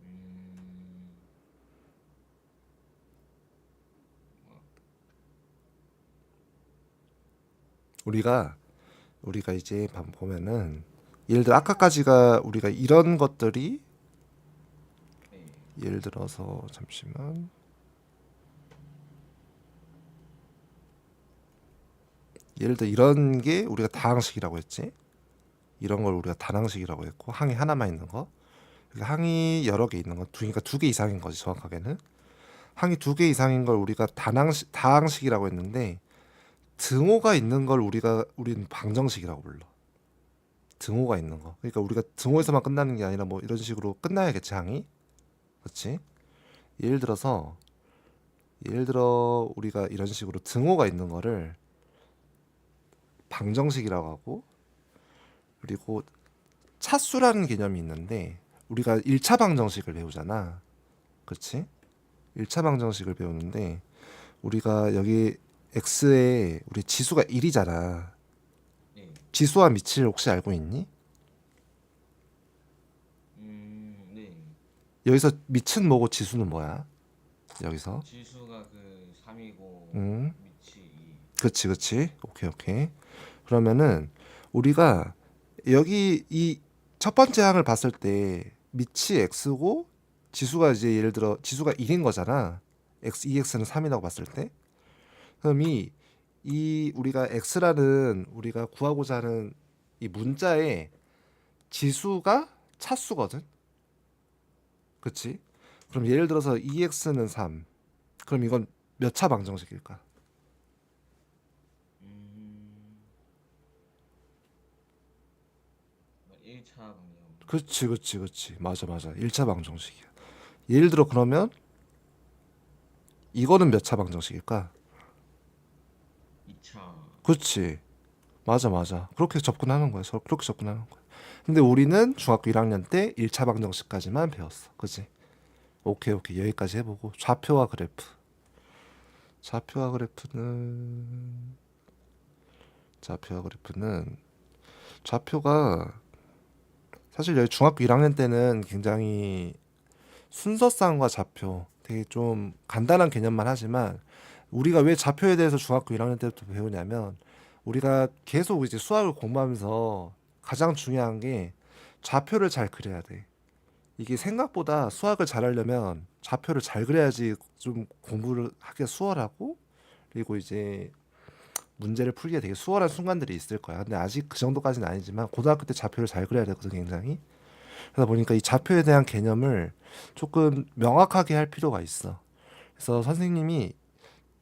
음. 우리가 이제 보면은 예를 들어 아까까지가 우리가 이런 것들이 네. 예를 들어서 잠시만 예를 들어 이런 게 우리가 다항식이라고 했지. 이런 걸 우리가 단항식이라고 했고 항이 하나만 있는 거. 그러니까 항이 여러 개 있는 거. 그러니까 두 개 이상인 거지 정확하게는. 항이 두 개 이상인 걸 우리가 다항식이라고 했는데 등호가 있는 걸 우리는 방정식이라고 불러. 등호가 있는 거. 그러니까 우리가 등호에서만 끝나는 게 아니라 뭐 이런 식으로 끝나야겠지 항이. 그렇지? 예를 들어 우리가 이런 식으로 등호가 있는 거를 방정식이라고 하고, 그리고 차수라는 개념이 있는데 우리가 1차 방정식을 배우잖아. 그렇지? 1차 방정식을 배우는데 우리가 여기 x에 우리 지수가 1이잖아. 네. 지수와 미치를 혹시 알고 있니? 네. 여기서 미치는 뭐고 지수는 뭐야? 여기서. 지수가 그 3이고 음. 밑이 2. 그치. 오케이. 그러면은 우리가 여기 이 첫 번째 항을 봤을 때 밑이 x고 지수가 이제 예를 들어 지수가 1인 거잖아. x 2x는 3이라고 봤을 때. 그럼 이 우리가 x라는 우리가 구하고자 하는 이 문자의 지수가 차수거든. 그치? 그럼 예를 들어서 2x는 3. 그럼 이건 몇 차 방정식일까? 1차 방정. 그치. 맞아. 1차 방정식이야. 예를 들어 그러면 이거는 몇 차 방정식일까? 2차. 그치. 맞아. 그렇게 접근하는 거야. 서로 그렇게 접근하는 거야. 근데 우리는 중학교 1학년 때 1차 방정식까지만 배웠어. 그치? 오케이. 여기까지 해보고 좌표와 그래프. 좌표와 그래프는 좌표가 사실 여기 중학교 1학년 때는 굉장히 순서쌍과 좌표 되게 좀 간단한 개념만 하지만, 우리가 왜 좌표에 대해서 중학교 1학년 때부터 배우냐면 우리가 계속 이제 수학을 공부하면서 가장 중요한 게 좌표를 잘 그려야 돼. 이게 생각보다 수학을 잘하려면 좌표를 잘 그려야지 좀 공부를 하기가 수월하고, 그리고 이제 문제를 풀기에 되게 수월한 순간들이 있을 거야. 근데 아직 그 정도까지는 아니지만 고등학교 때 좌표를 잘 그려야 되거든 굉장히. 그러다 보니까 이 좌표에 대한 개념을 조금 명확하게 할 필요가 있어. 그래서 선생님이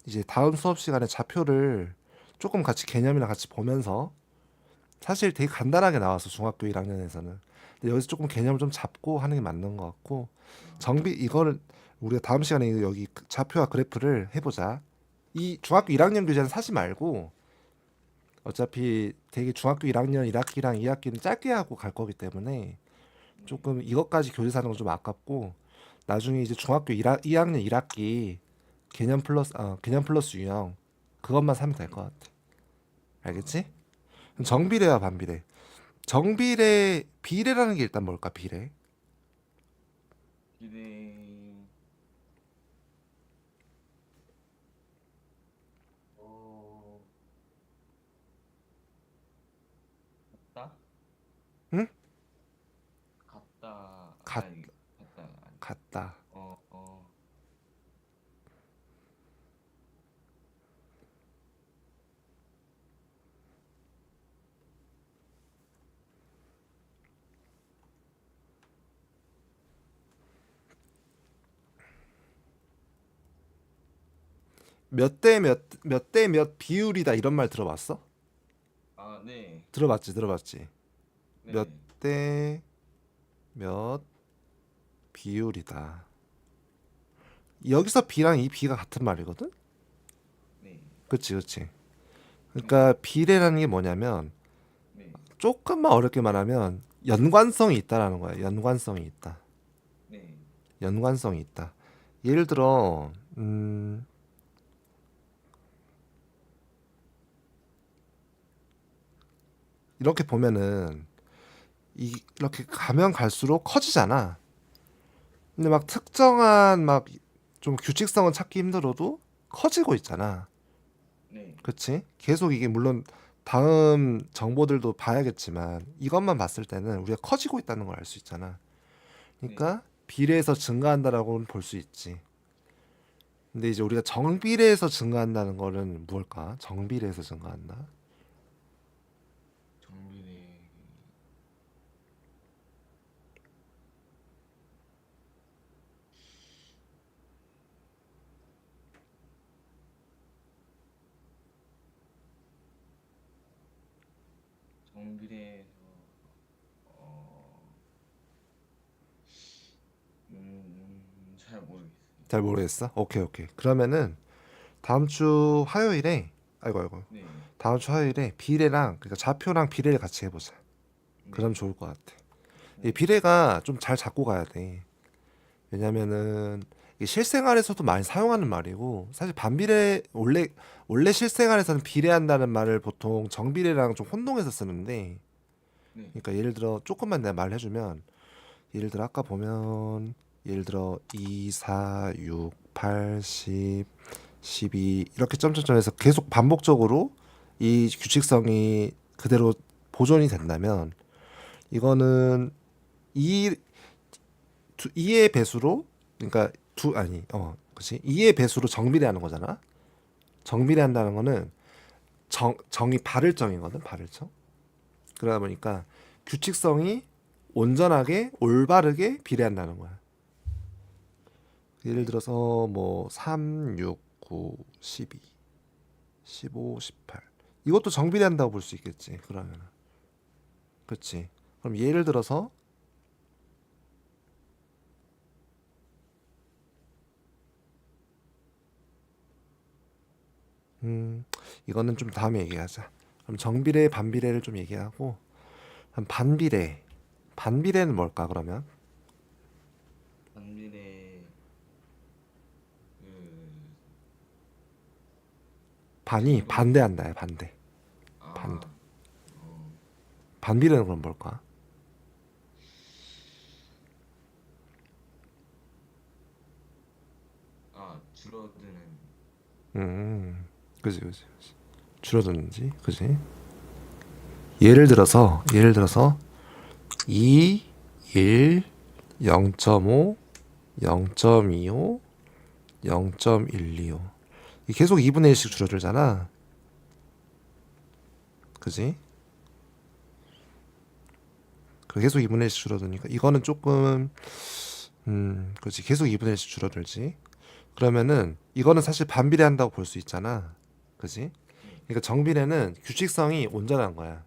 이제 다음 수업 시간에 좌표를 조금 같이 개념이랑 같이 보면서, 사실 되게 간단하게 나와서 중학교 1학년에서는 근데 여기서 조금 개념을 좀 잡고 하는 게 맞는 것 같고, 이거를 우리가 다음 시간에 여기 좌표와 그래프를 해보자. 이 중학교 1학년 교재는 사지 말고 어차피 되게 중학교 1학년 1학기랑 2학기는 짧게 하고 갈 거기 때문에 조금 이것까지 교재 사는 건 좀 아깝고, 나중에 이제 중학교 2학년 1학기 개념 플러스 유형 그것만 사면 될 것 같아. 알겠지? 그럼 정비례와 반비례. 정비례 비례라는 게 일단 뭘까? 비례. 비례 어 같다 응? 같다 같 아니 같다 아니 같다. 어어 몇 대 몇 비율이다 이런 말 들어봤어? 아 네 들어봤지. 몇 네네 대 몇 비율이다. 여기서 B랑 이 B가 같은 말이거든? 네 그치. 네 그러니까 비례라는 게 뭐냐면 네 조금만 어렵게 말하면 연관성이 있다라는 거야. 연관성이 있다. 네 연관성이 있다. 예를 들어 이렇게 보면은 이렇게 가면 갈수록 커지잖아. 근데 막 특정한 막 좀 규칙성은 찾기 힘들어도 커지고 있잖아. 네 그치? 계속 이게 물론 다음 정보들도 봐야겠지만 이것만 봤을 때는 우리가 커지고 있다는 걸 알 수 있잖아. 네 그러니까 비례해서 증가한다라고는 볼 수 있지. 근데 이제 우리가 정비례해서 증가한다는 거는 무엇일까? 정비례해서 증가한다. 정비례 정비례에서 어 잘 모르겠어요. 잘 모르겠어? 오케이. 그러면은 다음 주 화요일에 아이고 네, 다음 주 화요일에 비례랑 그러니까 좌표랑 비례를 같이 해보자. 그럼 네, 좋을 것 같아. 이 네, 비례가 좀 잘 잡고 가야 돼. 왜냐면은 이게 실생활에서도 많이 사용하는 말이고 사실 반비례 원래 실생활에서는 비례한다는 말을 보통 정비례랑 좀 혼동해서 쓰는데 네, 그러니까 예를 들어 조금만 내가 말해주면 예를 들어 아까 보면 예를 들어 2, 4, 6, 8, 10, 12 이렇게 점점점해서 계속 반복적으로 이 규칙성이 그대로 보존이 된다면 이거는 2, 2의 배수로 그러니까 그렇지 2의 배수로 정비례하는 거잖아. 정비례한다는 거는 정이 발을정이거든 발을정. 그러다 보니까 규칙성이 온전하게 올바르게 비례한다는 거야. 예를 네. 들어서 뭐 3, 6, 9, 12, 15, 18 이것도 정비례한다고 볼 수 있겠지. 그러면 그렇지. 그럼 예를 들어서 이거는 좀 다음에 얘기하자. 그럼 정비례, 반비례를 좀 얘기하고 그럼 반비례. 반비례는 뭘까 그러면? 정비례 그 반이 제곱 반대한다야 반대. 반대. 아, 어, 반비례는 그럼 뭘까? 줄어드는 그지. 줄어드는지, 그지? 예를 들어서 2, 1, 0.5, 0.25, 0.125. 이 계속 2분의 1씩 줄어들잖아. 그지? 그 계속 2분의 1씩 줄어드니까 이거는 조금 그렇지. 계속 2분의 1씩 줄어들지. 그러면은 이거는 사실 반비례한다고 볼 수 있잖아. 그지? 네, 그러니까 정비례는 규칙성이 온전한 거야.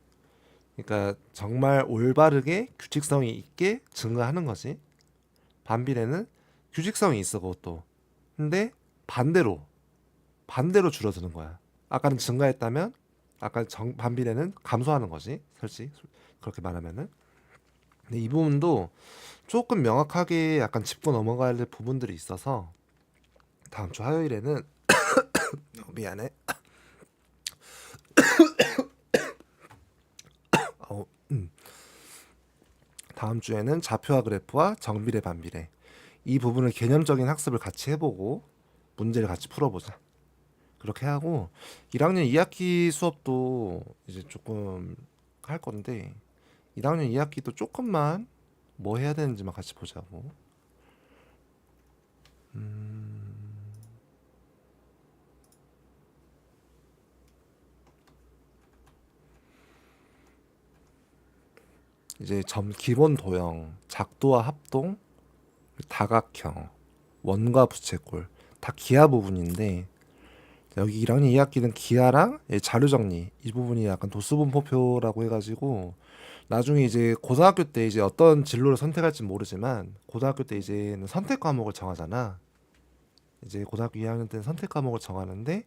그러니까 정말 올바르게 규칙성이 있게 증가하는 거지. 반비례는 규칙성이 있어 그것도. 근데 반대로 줄어드는 거야. 아까는 증가했다면 아까 반비례는 감소하는 거지. 솔직히 그렇게 말하면은. 근데 이 부분도 조금 명확하게 약간 짚고 넘어가야 될 부분들이 있어서 다음 주 화요일에는 네. 미안해. 어, 다음 주에는 좌표와 그래프와 정비례 반비례 이 부분을 개념적인 학습을 같이 해보고 문제를 같이 풀어보자. 그렇게 하고 1학년 2학기 수업도 이제 조금 할 건데 1학년 2학기도 조금만 뭐 해야 되는지만 같이 보자고. 이제 기본 도형, 작도와 합동, 다각형, 원과 부채꼴 다 기하 부분인데 여기 1학년 2학기는 기하랑 자료 정리 이 부분이 약간 도수분포표라고 해가지고 나중에 이제 고등학교 때 이제 어떤 진로를 선택할지 모르지만 고등학교 때 이제는 선택 과목을 정하잖아. 이제 고등학교 2학년 때는 선택 과목을 정하는데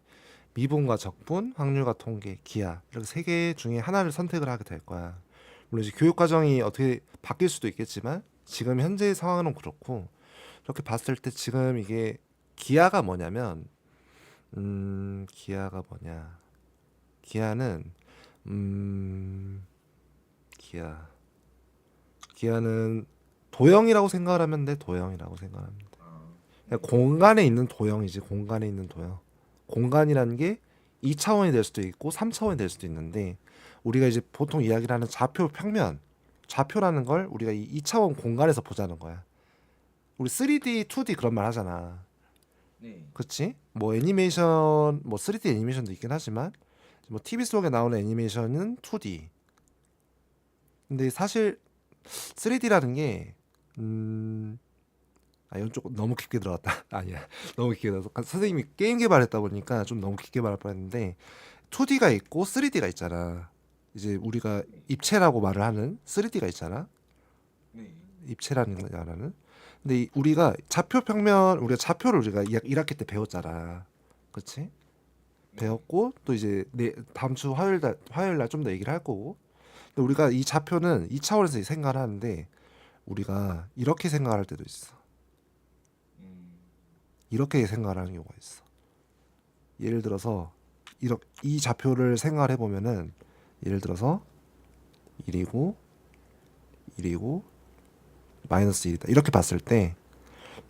미분과 적분, 확률과 통계, 기하 이렇게 세 개 중에 하나를 선택을 하게 될 거야. 물론 이제 교육 과정이 어떻게 바뀔 수도 있겠지만 지금 현재 상황은 그렇고 이렇게 봤을 때 지금 이게 기하가 뭐냐면 기하가 뭐냐? 기하는 음 기하 기하는 도형이라고 생각을 하면 돼. 도형이라고 생각합니다. 아, 그냥 네. 공간에 있는 도형이지. 공간에 있는 도형. 공간이라는 게 2차원이 될 수도 있고 3차원이 될 수도 있는데 우리가 이제 보통 이야기를 하는 좌표 평면 좌표라는 걸 우리가 이 2차원 공간에서 보자는 거야. 우리 3D, 2D 그런 말 하잖아. 네. 그치? 뭐 애니메이션 뭐 3D 애니메이션도 있긴 하지만 뭐 TV 속에 나오는 애니메이션은 2D. 근데 사실 3D라는 게 이건 조금 너무 깊게 들어갔다. 아니야. 너무 깊게 들어서 선생님이 게임 개발했다 보니까 좀 너무 깊게 말할 뻔했는데 2D가 있고 3D가 있잖아. 이제 우리가 네. 입체라고 말을 하는 3D가 있잖아. 네. 입체라는 걸 말하는. 근데 우리가 좌표 평면 우리가 좌표를 우리가 1학기 때 배웠잖아. 그렇지? 네. 배웠고 또 이제 다음 주 화요일 날 좀 더 얘기를 할 거고. 근데 우리가 이 좌표는 이 차원에서 생각을 하는데 우리가 이렇게 생각할 때도 있어. 음, 이렇게 생각을 하는 경우가 있어. 예를 들어서 이렇게 이 좌표를 생각을 해보면은 예를 들어서 1이고 1이고 마이너스 1이다 이렇게 봤을 때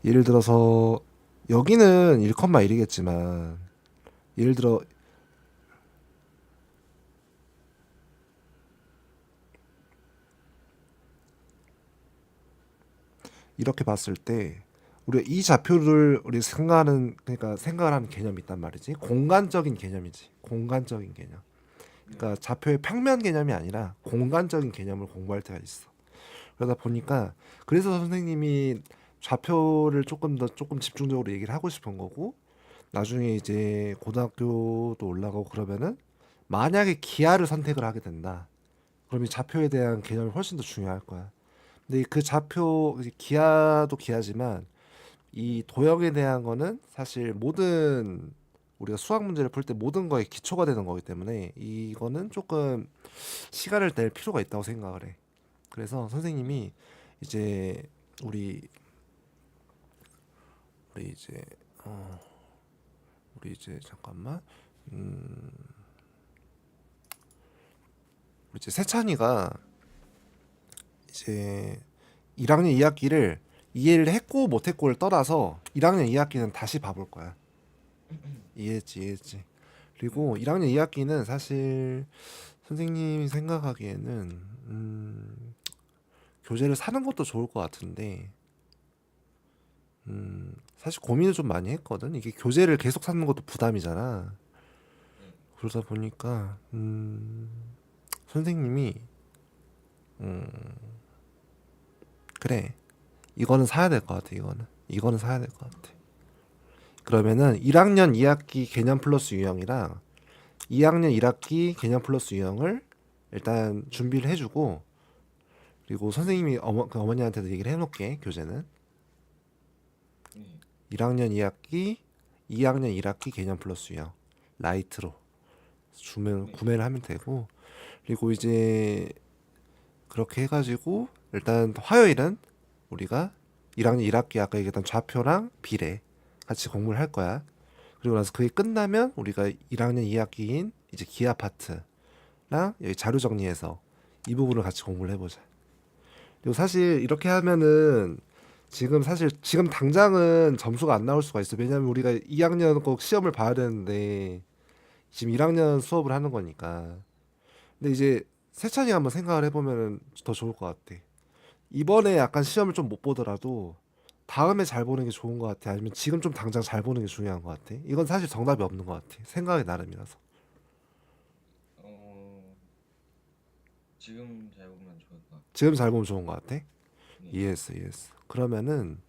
예를 들어서 여기는 1,1이겠지만 예를 들어 이렇게 봤을 때 우리가 이 좌표를 우리 생각하는 그러니까 생각을 하는 개념이 있단 말이지. 공간적인 개념이지. 공간적인 개념. 네. 그러니까 좌표의 평면 개념이 아니라 공간적인 개념을 공부할 때가 있어. 그러다 보니까 그래서 선생님이 좌표를 조금 집중적으로 얘기를 하고 싶은 거고 나중에 이제 고등학교도 올라가고 그러면은 만약에 기하를 선택을 하게 된다. 그럼 이 좌표에 대한 개념이 훨씬 더 중요할 거야. 근데 그 좌표 이제 기하도 기하지만 이 도형에 대한 거는 사실 모든 우리가 수학 문제를 풀 때 모든 거에 기초가 되는 거기 때문에 이거는 조금 시간을 낼 필요가 있다고 생각을 해. 그래서 네. 선생님이 이제 우리 우리 이제 어 우리 이제 잠깐만 음 우리 이제 세찬이가 이제 1학년 2학기를 이해를 했고 못했고를 떠나서 1학년 2학기는 다시 봐볼 거야. 이해했지. 네. 그리고 1학년 2학기는 사실 선생님이 생각하기에는 교재를 사는 것도 좋을 것 같은데 사실 고민을 좀 많이 했거든. 이게 교재를 계속 사는 것도 부담이잖아. 네. 그러다 보니까 선생님이 그래 이거는 사야 될 것 같아. 이거는 사야 될 것 같아. 그러면은 1학년 2학기 개념 플러스 유형이랑 2학년 1학기 개념 플러스 유형을 일단 준비를 해주고 그리고 선생님이 그 어머니한테도 얘기를 해놓게 교재는 네. 1학년 2학기 2학년 1학기 개념 플러스 유형 라이트로 네. 구매를 하면 되고 그리고 이제 그렇게 해가지고 일단 화요일은 우리가 1학년 1학기 아까 얘기했던 좌표랑 비례 같이 공부를 할 거야. 그리고 나서 그게 끝나면 우리가 1학년 2학기인 이제 기하 파트랑 여기 자료 정리해서 이 부분을 같이 공부를 해보자. 그리고 사실 이렇게 하면은 지금 당장은 점수가 안 나올 수가 있어. 왜냐면 우리가 2학년 꼭 시험을 봐야 되는데 지금 1학년 수업을 하는 거니까. 근데 이제 세찬이 한번 생각을 해보면 더 좋을 것 같아. 이번에 약간 시험을 좀 못 보더라도 다음에 잘 보는 게 좋은 것 같아. 아니면 지금 좀 당장 잘 보는 게 중요한 것 같아. 이건 사실 정답이 없는 것 같아. 생각의 나름이라서. 어, 지금 잘 보면 좋을 것 같아요. 지금 잘 보면 좋은 것 같아. 네. 이해했어, 이해했어. 그러면은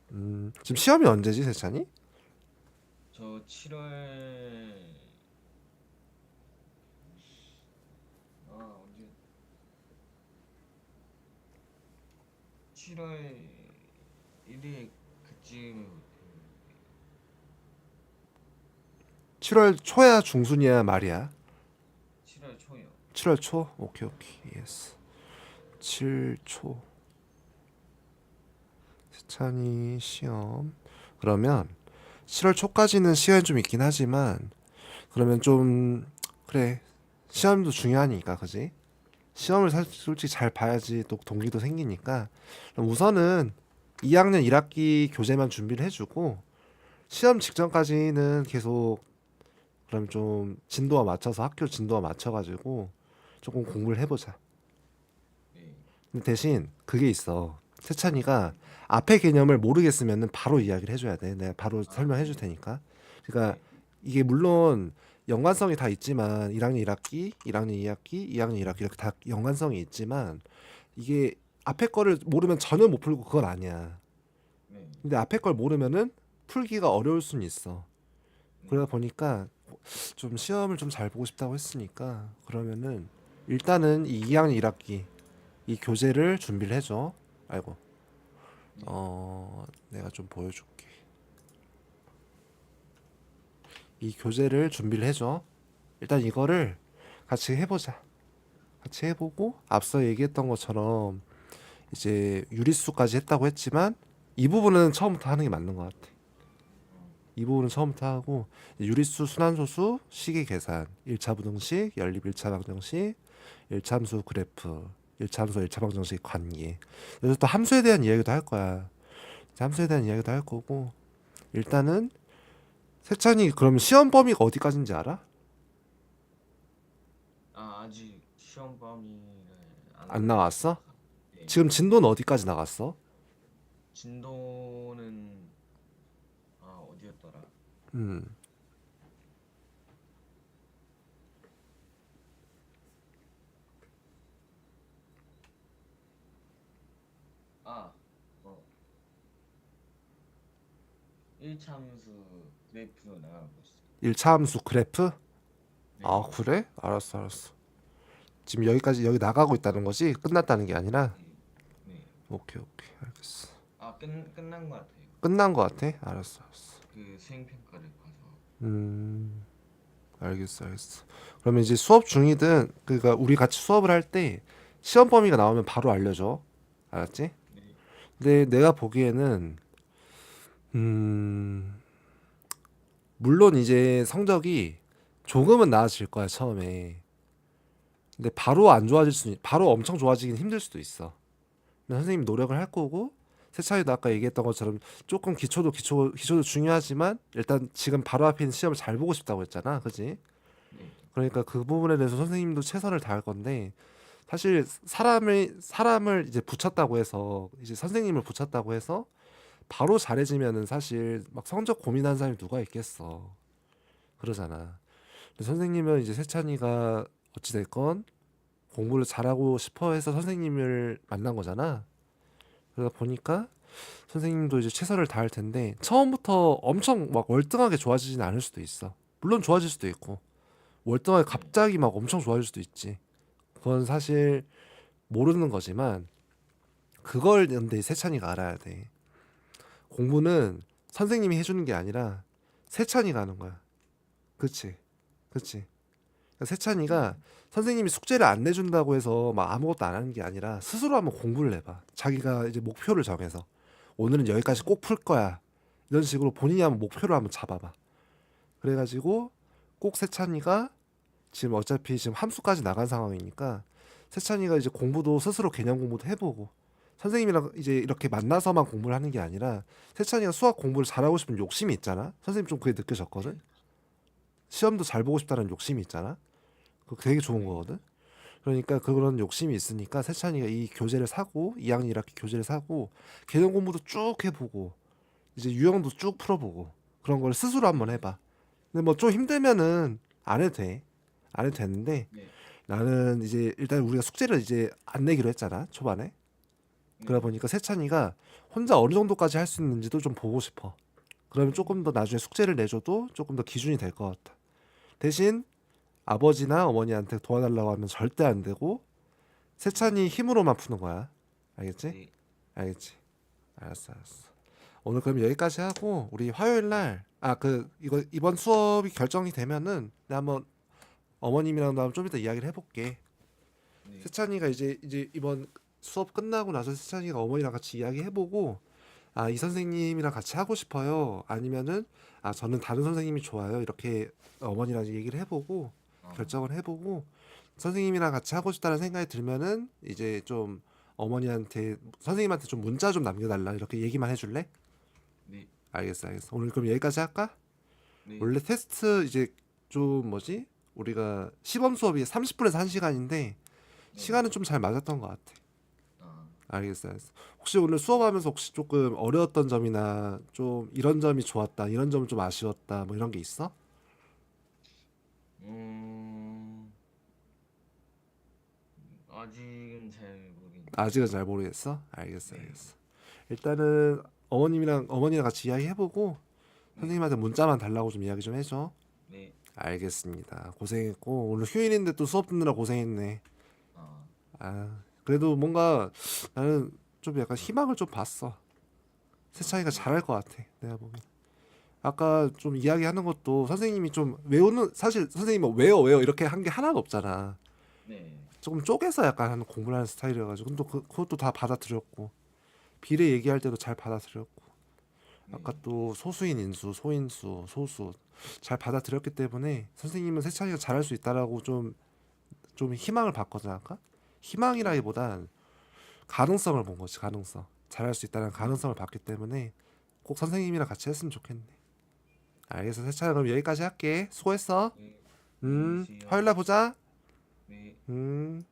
지금 시험이 언제지, 세찬이? 저 7월 언제 7월 1일 그쯤 7월 초야, 중순이야, 말이야? 7월 초요. 7월 초? 오케이, 오케이. 이해했어. 7초. 세찬이 시험. 그러면 7월 초까지는 시간이 좀 있긴 하지만 그러면 좀 그래. 시험도 중요하니까, 그지? 시험을 솔직히 잘 봐야지 또 동기도 생기니까 그럼 우선은 2학년 1학기 교재만 준비를 해주고 시험 직전까지는 계속 그럼 좀 진도와 맞춰서 학교 진도와 맞춰가지고 조금 공부를 해보자. 네. 근데 대신 그게 있어. 세찬이가 앞에 개념을 모르겠으면은 바로 이야기를 해줘야 돼. 내가 바로 설명해 줄 네. 테니까. 그러니까 네. 이게 물론 연관성이 다 있지만 1학년 1학기, 1학년 2학기, 2학년 1학기 이렇게 다 연관성이 있지만 이게 앞에 거를 모르면 전혀 못 풀고 그건 아니야. 네. 근데 앞에 걸 모르면은 풀기가 어려울 수는 있어. 네. 그러다 보니까 좀 시험을 좀 잘 보고 싶다고 했으니까 그러면은 일단은 이 2학년 1학기 이 교재를 준비를 해줘. 아이고. 네. 내가 좀 보여줄게. 이 교재를 준비를 해줘. 일단 이거를 같이 해보자. 같이 해보고 앞서 얘기했던 것처럼 이제 유리수까지 했다고 했지만 이 부분은 처음부터 하는 게 맞는 것 같아. 이 부분은 처음부터 하고 유리수, 순환소수, 시계 계산, 1차 부등식, 연립 1차 방정식, 1차 함수 그래프, 1차 함수 1차 방정식 관계. 그래서 또 함수에 대한 이야기도 할 거야. 함수에 대한 이야기도 할 거고 일단은 세찬이 그럼 시험 범위가 어디까지인지 알아? 아직 시험 범위를 안 안 나왔어? 네. 지금 진도는 어디까지 나갔어? 진도는 어디였더라? 음, 아, 어, 1참수 그래프 나가고 있어. 1차 함수 그래프? 아, 네. 그래? 알았어, 알았어. 지금 여기까지 여기 나가고 있다는 거지? 끝났다는 게 아니라? 네. 네. 오케이, 오케이, 알겠어. 끝난 것 같아요. 끝난 거 같아? 알았어, 알았어. 그 수행평가를 봐서. 음, 알겠어, 알겠어. 그러면 이제 수업 중이든, 그러니까 우리 같이 수업을 할 때 시험 범위가 나오면 바로 알려줘. 알았지? 네. 근데 내가 보기에는, 음, 물론 이제 성적이 조금은 나아질 거야, 처음에. 근데 바로 엄청 좋아지긴 힘들 수도 있어. 근데 선생님이 노력을 할 거고, 세차이도 아까 얘기했던 것처럼 조금 기초도 중요하지만, 일단 지금 바로 앞에 있는 시험을 잘 보고 싶다고 했잖아. 그지? 네. 그러니까 그 부분에 대해서 선생님도 최선을 다할 건데, 사실 사람을 이제 붙였다고 해서, 이제 선생님을 붙였다고 해서, 바로 잘해지면은 사실 막 성적 고민하는 사람이 누가 있겠어. 그러잖아. 근데 선생님은 이제 세찬이가 어찌됐건 공부를 잘하고 싶어 해서 선생님을 만난 거잖아. 그러다 보니까 선생님도 이제 최선을 다할 텐데 처음부터 엄청 막 월등하게 좋아지진 않을 수도 있어. 물론 좋아질 수도 있고 월등하게 네. 갑자기 막 엄청 좋아질 수도 있지. 그건 사실 모르는 거지만 그걸 근데 세찬이가 알아야 돼. 공부는 선생님이 해주는 게 아니라 세찬이가 하는 거야. 그치? 그치? 그러니까 세찬이가 네. 선생님이 숙제를 안 내준다고 해서 막 아무것도 안 하는 게 아니라 스스로 한번 공부를 해봐. 자기가 이제 목표를 정해서 오늘은 여기까지 꼭 풀 거야. 이런 식으로 본인이 한번 목표를 한번 잡아봐. 그래가지고 꼭 세찬이가 지금 어차피 지금 함수까지 나간 상황이니까 세찬이가 이제 공부도 스스로 개념 공부도 해보고 선생님이랑 이제 이렇게 만나서만 공부를 하는 게 아니라 세찬이가 수학 공부를 잘하고 싶은 욕심이 있잖아. 선생님 좀 그게 느껴졌거든. 시험도 잘 보고 싶다는 욕심이 있잖아. 그거 되게 좋은 거거든. 그러니까 그런 욕심이 있으니까 세찬이가 이 교재를 사고 2학년 1학기 교재를 사고 개념 공부도 쭉 해보고 이제 유형도 쭉 풀어보고 그런 걸 스스로 한번 해봐. 근데 뭐 좀 힘들면은 안 해도 돼. 안 해도 되는데 네. 나는 이제 일단 우리가 숙제를 이제 안 내기로 했잖아 초반에. 그러다 네. 보니까 세찬이가 혼자 어느 정도까지 할 수 있는지도 좀 보고 싶어. 그러면 조금 더 나중에 숙제를 내줘도 조금 더 기준이 될 것 같아. 대신 아버지나 어머니한테 도와달라고 하면 절대 안 되고 세찬이 힘으로만 푸는 거야. 알겠지? 네. 알겠지? 알았어, 알았어. 오늘 그럼 여기까지 하고 우리 화요일 날 이거 이번 수업이 결정이 되면은 내가 한번 어머님이랑도 한번 좀 이따 이야기를 해볼게. 네. 세찬이가 이제 이번 수업 끝나고 나서 세찬이가 어머니랑 같이 이야기해보고 이 선생님이랑 같이 하고 싶어요. 아니면은 저는 다른 선생님이 좋아요. 이렇게 어머니랑 얘기를 해보고 아, 결정을 해보고 선생님이랑 같이 하고 싶다는 생각이 들면은 이제 좀 어머니한테 선생님한테 좀 문자 좀 남겨달라 이렇게 얘기만 해줄래? 네. 알겠어, 알겠어. 오늘 그럼 여기까지 할까? 네. 원래 테스트 이제 좀 뭐지? 우리가 시범 수업이 30분에서 1시간인데 네. 시간은 좀 잘 맞았던 것 같아. 아, 알겠어, 알겠어. 혹시 오늘 수업하면서 혹시 조금 어려웠던 점이나 좀 이런 점이 좋았다, 이런 점은 좀 아쉬웠다, 뭐 이런 게 있어? 음, 아직은 잘 모르겠는데. 아직은 잘 모르겠어? 알겠어, 네. 알겠어. 일단은 어머니랑 같이 이야기해보고 네. 선생님한테 문자만 달라고 좀 이야기 좀 해줘. 네. 알겠습니다. 고생했고 오늘 휴일인데 또 수업 듣느라 고생했네. 아, 그래도 뭔가 나는 좀 약간 희망을 좀 봤어. 세찬이가 네. 잘할 것 같아. 내가 보기엔. 아까 좀 이야기하는 것도 선생님이 좀 외우는 사실 선생님이 뭐 외워 이렇게 한 게 하나도 없잖아. 네. 조금 쪼개서 약간 하는 공부를 하는 스타일이어가지고 근데 그것도 다 받아들였고 비례 얘기할 때도 잘 받아들였고 네. 아까 또 소수인 인수, 소인수, 소수 잘 받아들였기 때문에 선생님은 세찬이가 잘할 수 있다라고 좀 희망을 봤거든 아까. 네. 희망이라기보단 가능성을 본 거지 가능성. 잘할 수 있다는 네. 가능성을 봤기 때문에 꼭 선생님이랑 같이 했으면 좋겠네. 알겠어 세찬아 그럼 여기까지 할게. 수고했어. 네. 안녕히 계세요. 화요일 날 보자. 네. 음.